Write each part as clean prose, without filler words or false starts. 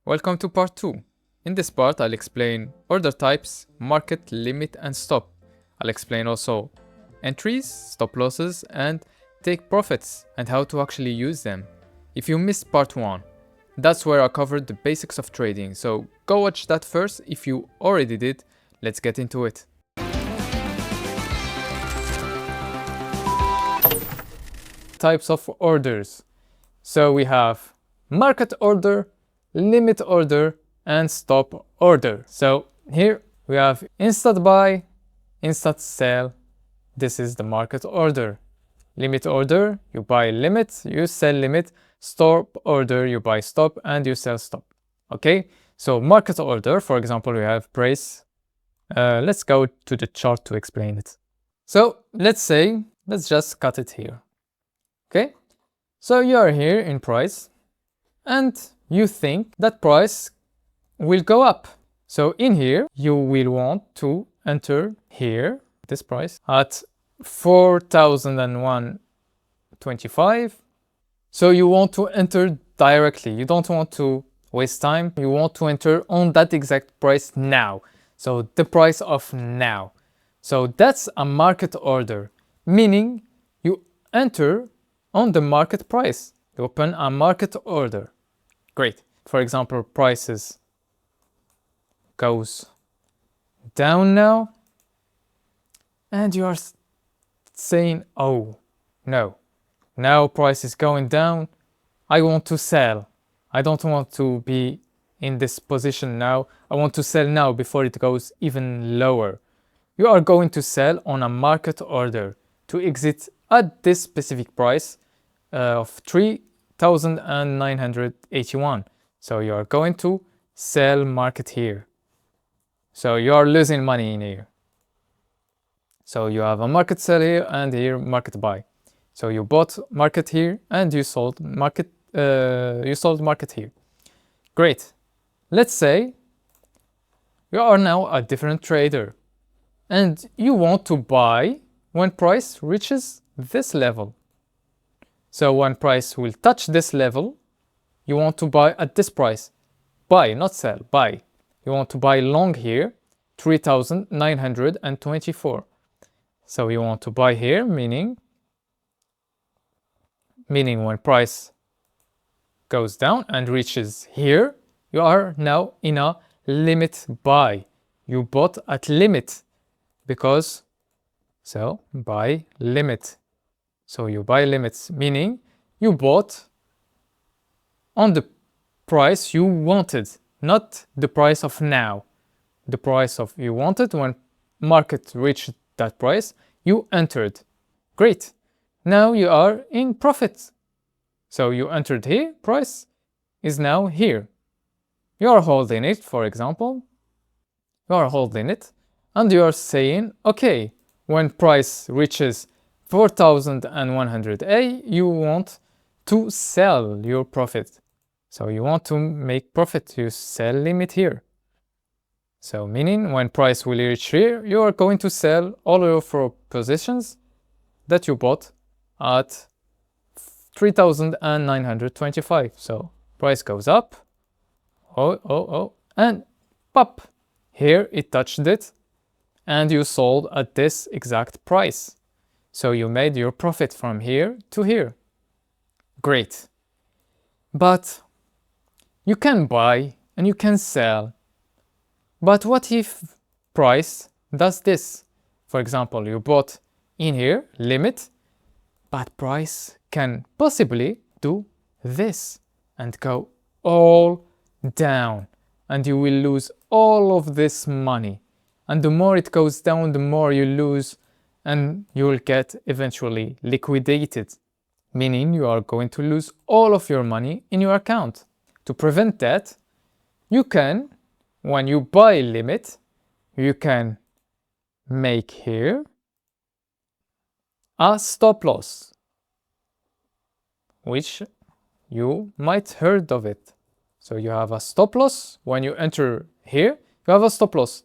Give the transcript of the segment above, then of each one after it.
Welcome to part 2. In this part, I'll explain order types, market, limit, and stop. I'll explain also entries, stop losses, and take profits, and how to actually use them. If you missed part 1, that's where I covered the basics of trading, so go watch that first. If you already did, let's get into it. Types of orders. So we have market order, limit order, and stop order. So here we have instant buy, instant sell. This is the market order. Limit order, you buy limit, you sell limit. Stop order, you buy stop and you sell stop. Okay, so market order, for example, we have price. Let's go to the chart to explain it. So let's just cut it here. Okay, so you are here in price and you think that price will go up. So in here, you will want to enter here, this price, at 4,001.25. So you want to enter directly. You don't want to waste time. You want to enter on that exact price now. So the price of now. So that's a market order, meaning you enter on the market price. You open a market order. Great. For example, prices goes down now, and you are saying, oh no, now price is going down. I want to sell. I don't want to be in this position now. I want to sell now before it goes even lower. You are going to sell on a market order to exit at this specific price of 3,981. So you are going to sell market here. So you are losing money in here. So you have a market sell here and here market buy. So you bought market here and you sold market here. Great. Let's say you are now a different trader and you want to buy when price reaches this level. So when price will touch this level, you want to buy at this price. Buy, not sell, buy. You want to buy long here, 3,924. So you want to buy here, meaning when price goes down and reaches here, you are now in a limit buy. You bought at limit because, so buy limit. So you buy limits, meaning you bought on the price you wanted, not the price of now. The price of you wanted, when market reached that price, you entered. Great. Now you are in profit. So you entered here, price is now here. You are holding it, for example. You are holding it and you are saying, okay, when price reaches 4,100A, you want to sell your profit. So you want to make profit, you sell limit here. So meaning when price will reach here, you are going to sell all of your positions that you bought at 3,925. So price goes up, and pop, here it touched it, and you sold at this exact price. So you made your profit from here to here. Great. But you can buy and you can sell. But what if price does this? For example, you bought in here, limit, but price can possibly do this and go all down. And you will lose all of this money. And the more it goes down, the more you lose, and you will get eventually liquidated, meaning you are going to lose all of your money in your account. To prevent that, you can, when you buy limit, you can make here a stop loss, which you might heard of it. So you have a stop loss. When you enter here, you have a stop loss.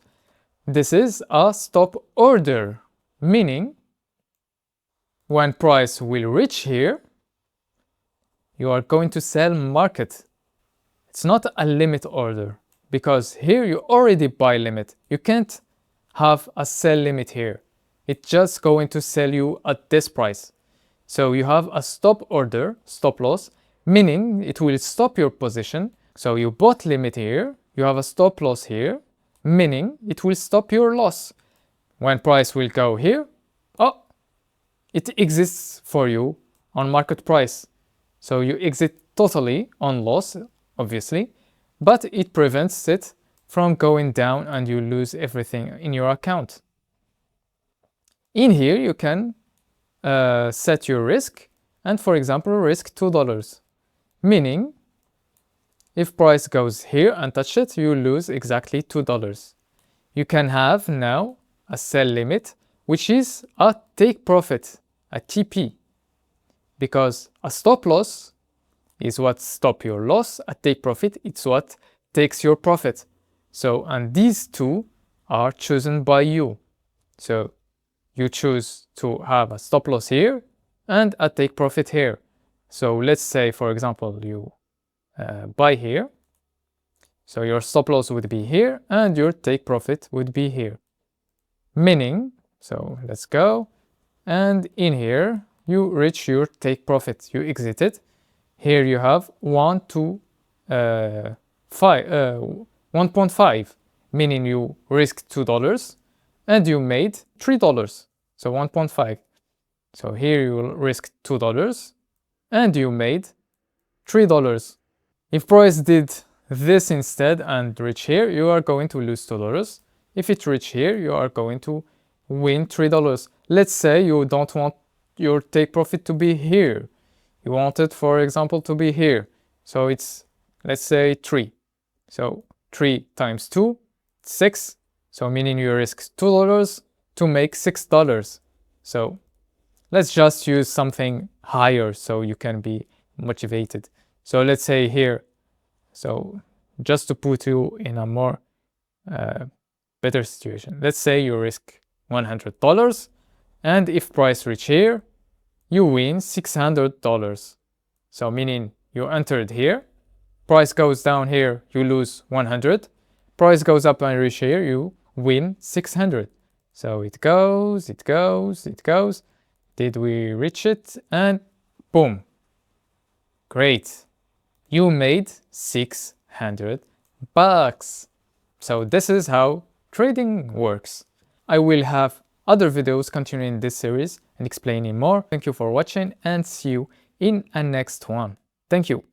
This is a stop order, meaning when price will reach here, you are going to sell market It's not a limit order because here you already buy limit. You can't have a sell limit here. It's just going to sell you at this price. So you have a stop order, stop loss, meaning it will stop your position. So you bought limit here, you have a stop loss here, meaning it will stop your loss. When price will go here, oh, it exists for you on market price. So you exit totally on loss, obviously, but it prevents it from going down and you lose everything in your account. In here, you can set your risk and, for example, risk $2, meaning if price goes here and touch it, you lose exactly $2. You can have now a sell limit, which is a take profit, a TP, because a stop loss is what stops your loss, a take profit, it's what takes your profit. So, and these two are chosen by you. So you choose to have a stop loss here and a take profit here. So let's say, for example, you buy here. So your stop loss would be here and your take profit would be here. Meaning, so let's go, and in here you reach your take profit, you exit it. Here you have 1.5, meaning you risked $2 and you made $3. So 1.5. So here you will risk $2 and you made $3. If price did this instead and reach here, you are going to lose $2. If it reach here, you are going to win $3. Let's say you don't want your take profit to be here. You want it, for example, to be here. So it's, let's say, 3. So 3 times 2, 6. So meaning you risk $2 to make $6. So let's just use something higher so you can be motivated. So let's say here, so just to put you in a more better situation. Let's say you risk $100 and if price reach here, you win $600. So meaning you entered here, price goes down here, you lose 100. Price goes up and reach here, you win 600. So it goes, it goes, it goes. Did we reach it? And boom. Great. You made $600. So this is how trading works. I will have other videos continuing this series and explaining more. Thank you for watching and see you in a next one. Thank you.